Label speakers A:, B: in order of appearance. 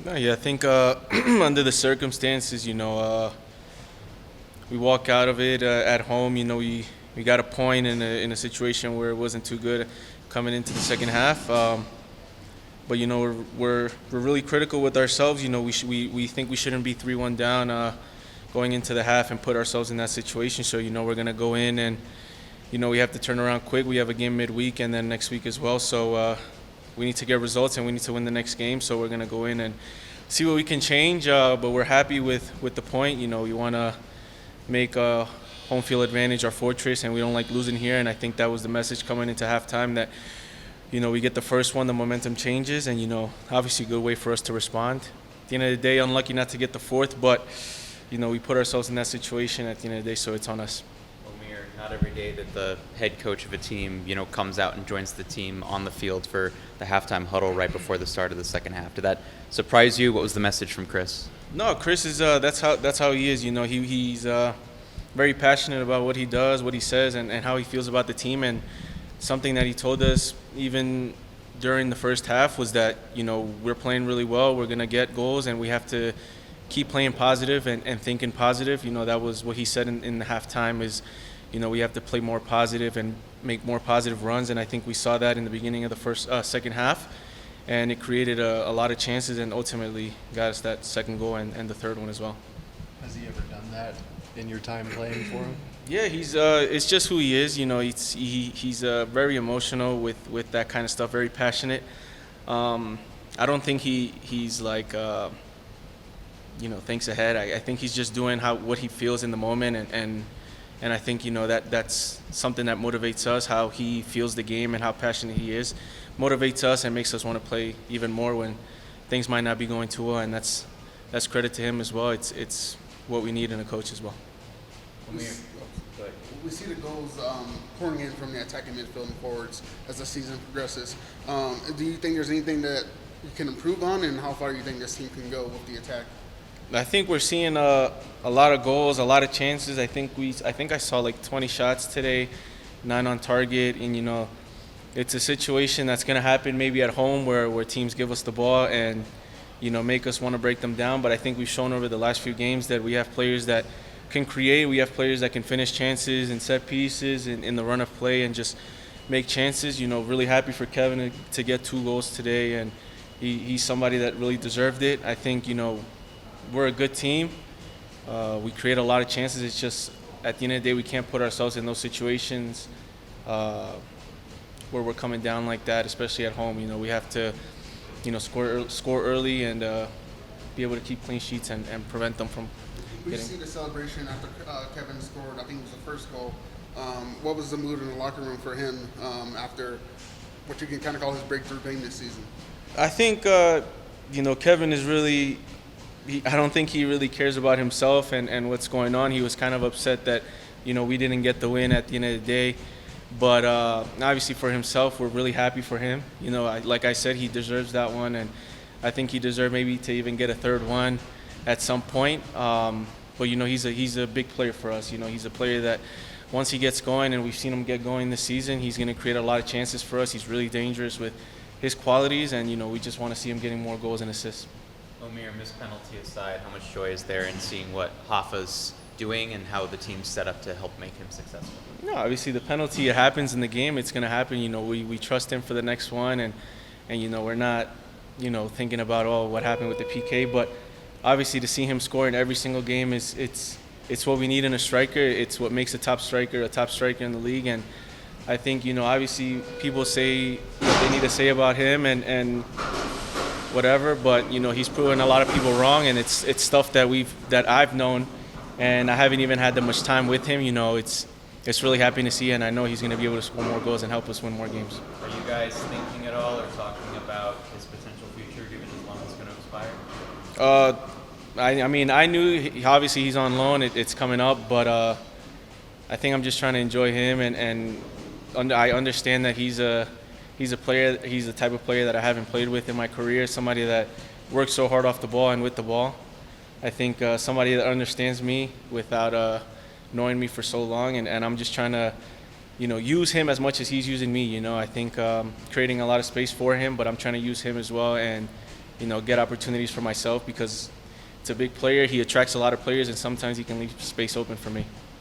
A: No, yeah, I think under the circumstances, we walk out of it at home. We got a point in a situation where it wasn't too good coming into the second half. But we're really critical with ourselves. We think we shouldn't be 3-1 down going into the half and put ourselves in that situation. So we're gonna go in and we have to turn around quick. We have a game midweek and then next week as well. So we need to get results and we need to win the next game. So we're gonna go in and see what we can change. But we're happy with the point. We want to make home field advantage our fortress, and we don't like losing here. And I think that was the message coming into halftime that we get the first one, the momentum changes, and obviously a good way for us to respond. At the end of the day, unlucky not to get the fourth, but we put ourselves in that situation at the end of the day, so it's on us.
B: Omir, not every day that the head coach of a team, comes out and joins the team on the field for the halftime huddle right before the start of the second half. Did that surprise you? What was the message from Chris?
A: No, Chris is that's how he is. He's very passionate about what he does, what he says, and how he feels about the team. And something that he told us even during the first half was that we're playing really well. We're gonna get goals, and we have to keep playing positive and thinking positive. That was what he said in the halftime is, we have to play more positive and make more positive runs. And I think we saw that in the beginning of the second half. And it created a lot of chances and ultimately got us that second goal and the third one as well.
C: Has he ever done that in your time playing for him?
A: Yeah, it's just who he is. He's very emotional with that kind of stuff, very passionate. I don't think he's like thinks ahead. I think he's just doing what he feels in the moment, and I think that's something that motivates us. How he feels the game and how passionate he is motivates us and makes us want to play even more when things might not be going too well, and that's credit to him as well. It's what we need in a coach as well.
D: We see the goals pouring in from the attacking midfield and forwards as the season progresses. Do you think there's anything that you can improve on, and how far do you think this team can go with the attack?
A: I think we're seeing a lot of goals, a lot of chances. I think I saw like 20 shots today, 9 on target, and it's a situation that's going to happen maybe at home where teams give us the ball and make us want to break them down. But I think we've shown over the last few games that we have players that can create. We have players that can finish chances and set pieces in the run of play and just make chances. Really happy for Kevin to get 2 goals today, and he's somebody that really deserved it. I think we're a good team. We create a lot of chances. It's just at the end of the day we can't put ourselves in those situations where we're coming down like that, especially at home. We have to score early and be able to keep clean sheets and prevent them from
D: We see the celebration after Kevin scored. I think it was the first goal. What was the mood in the locker room for him after what you can kind of call his breakthrough game this season?
A: I think Kevin is really. I don't think he really cares about himself and what's going on. He was kind of upset that we didn't get the win at the end of the day. But obviously for himself, we're really happy for him. Like I said, he deserves that one, and I think he deserved maybe to even get a third one at some point. But he's a big player for us. He's a player that once he gets going, and we've seen him get going this season, he's going to create a lot of chances for us. He's really dangerous with his qualities, and we just want to see him getting more goals and assists.
B: Omir, missed penalty aside, how much joy is there in seeing what Rafa's doing and how the team's set up to help make him successful?
A: No, obviously the penalty, it happens in the game. It's going to happen. We trust him for the next one, and we're not thinking about what happened with the PK. But obviously to see him score in every single game it's what we need in a striker. It's what makes a top striker in the league. And I think obviously people say what they need to say about him and whatever, but he's proven a lot of people wrong, and it's stuff that I've known, and I haven't even had that much time with him. It's really happy to see, and I know he's going to be able to score more goals and help us win more games.
B: Are you guys thinking at all or talking about his potential future, given his loan is going to expire?
A: I knew obviously he's on loan. It's coming up, but I think I'm just trying to enjoy him, and I understand that he's a player. He's the type of player that I haven't played with in my career. Somebody that works so hard off the ball and with the ball. I think somebody that understands me without knowing me for so long, and I'm just trying to, use him as much as he's using me. I think creating a lot of space for him, but I'm trying to use him as well and get opportunities for myself because it's a big player. He attracts a lot of players, and sometimes he can leave space open for me.